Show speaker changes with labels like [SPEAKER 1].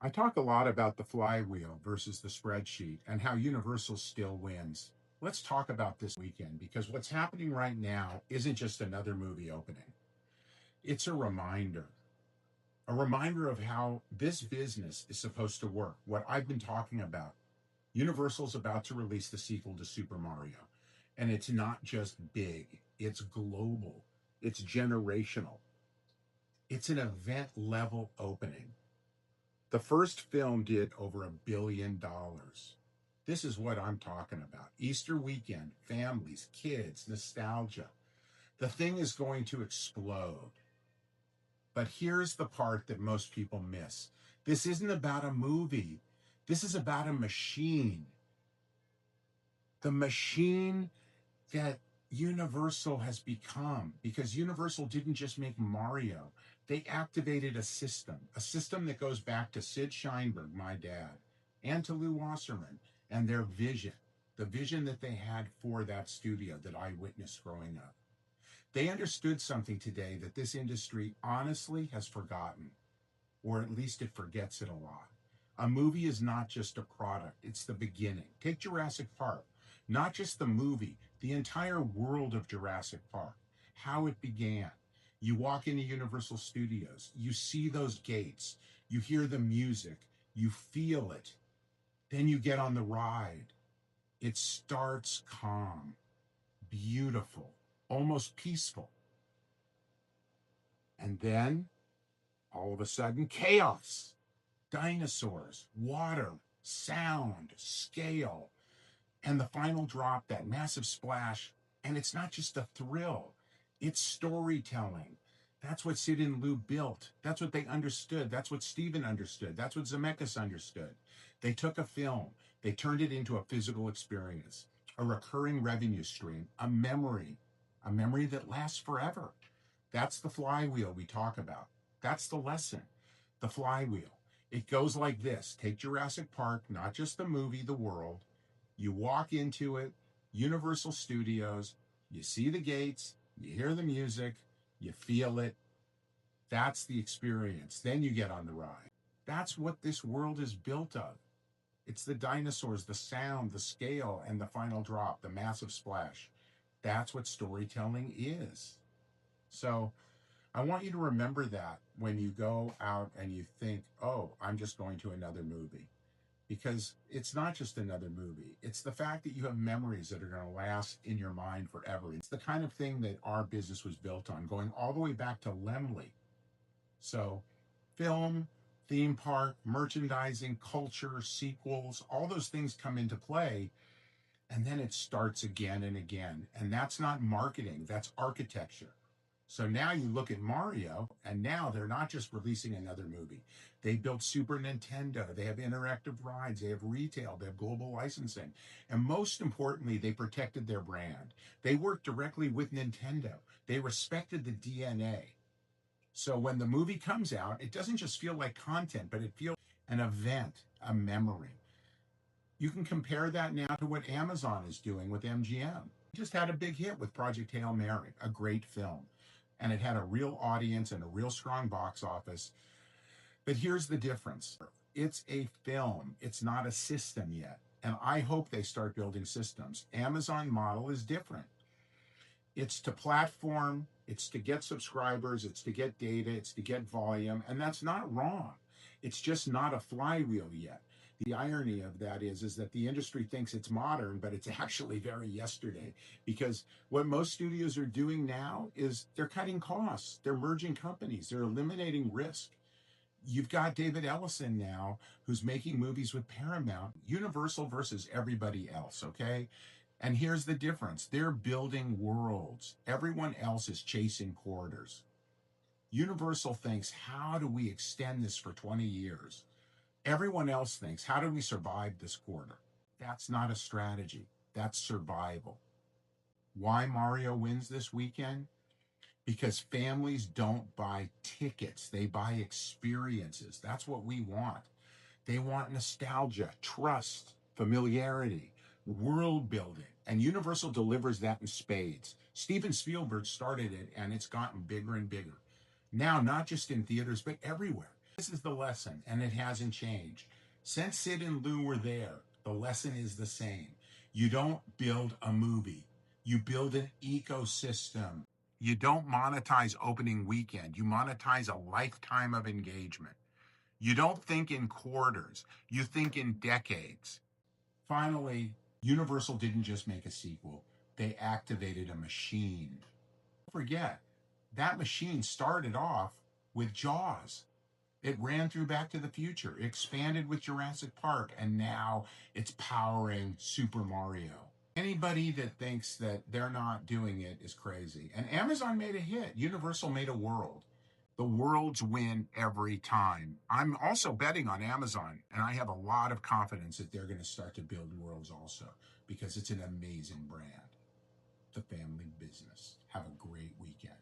[SPEAKER 1] I talk a lot about the flywheel versus the spreadsheet and how Universal still wins. Let's talk about this weekend because what's happening right now isn't just another movie opening. It's a reminder of how this business is supposed to work. What I've been talking about. Universal's about to release the sequel to Super Mario, and it's not just big, it's global, it's generational, it's an event level opening. The first film did over $1 billion. This is what I'm talking about. Easter weekend, families, kids, nostalgia. The thing is going to explode. But here's the part that most people miss. This isn't about a movie. This is about a machine. The machine that Universal has become, because Universal didn't just make Mario, they activated a system that goes back to Sid Sheinberg, my dad, and to Lou Wasserman, and their vision, the vision that they had for that studio that I witnessed growing up. They understood something today that this industry honestly has forgotten, or at least it forgets it a lot. A movie is not just a product, it's the beginning. Take Jurassic Park, not just the movie, the entire world of Jurassic Park, how it began. You walk into Universal Studios, you see those gates, you hear the music, you feel it. Then you get on the ride. It starts calm, beautiful, almost peaceful. And then, all of a sudden, chaos. Dinosaurs, water, sound, scale, and the final drop, that massive splash. And it's not just a thrill, it's storytelling. That's what Sid and Lou built. That's what they understood. That's what Steven understood. That's what Zemeckis understood. They took a film, they turned it into a physical experience, a recurring revenue stream, a memory that lasts forever. That's the flywheel we talk about. That's the lesson. The flywheel. It goes like this. Take Jurassic Park, not just the movie, the world. You walk into it, Universal Studios, you see the gates, you hear the music, you feel it. That's the experience. Then you get on the ride. That's what this world is built of. It's the dinosaurs, the sound, the scale, and the final drop, the massive splash. That's what storytelling is. So I want you to remember that when you go out and you think, oh, I'm just going to another movie. Because it's not just another movie. It's the fact that you have memories that are going to last in your mind forever. It's the kind of thing that our business was built on, going all the way back to Lemley. So film, theme park, merchandising, culture, sequels, all those things come into play. And then it starts again and again. And that's not marketing, that's architecture. So now you look at Mario, and now they're not just releasing another movie. They built Super Nintendo, they have interactive rides, they have retail, they have global licensing. And most importantly, they protected their brand. They worked directly with Nintendo. They respected the DNA. So when the movie comes out, it doesn't just feel like content, but it feels an event, a memory. You can compare that now to what Amazon is doing with MGM. Just had a big hit with Project Hail Mary, a great film. And it had a real audience and a real strong box office. But here's the difference. It's a film. It's not a system yet. And I hope they start building systems. Amazon model is different. It's to platform, it's to get subscribers, it's to get data, it's to get volume, and that's not wrong. It's just not a flywheel yet. The irony of that is that the industry thinks it's modern, but it's actually very yesterday. Because what most studios are doing now is they're cutting costs, they're merging companies, they're eliminating risk. You've got David Ellison now, who's making movies with Paramount, Universal versus everybody else, okay? And here's the difference. They're building worlds. Everyone else is chasing corridors. Universal thinks, how do we extend this for 20 years? Everyone else thinks, how do we survive this quarter? That's not a strategy. That's survival. Why Mario wins this weekend? Because families don't buy tickets. They buy experiences. That's what we want. They want nostalgia, trust, familiarity, world building. And Universal delivers that in spades. Steven Spielberg started it, and it's gotten bigger and bigger. Now, not just in theaters, but everywhere. This is the lesson, and it hasn't changed. Since Sid and Lou were there, the lesson is the same. You don't build a movie, you build an ecosystem. You don't monetize opening weekend, you monetize a lifetime of engagement. You don't think in quarters, you think in decades. Finally, Universal didn't just make a sequel, they activated a machine. Don't forget, that machine started off with Jaws. It ran through Back to the Future, it expanded with Jurassic Park, and now it's powering Super Mario. Anybody that thinks that they're not doing it is crazy. And Amazon made a hit. Universal made a world. The worlds win every time. I'm also betting on Amazon, and I have a lot of confidence that they're going to start to build worlds also because it's an amazing brand. The family business. Have a great weekend.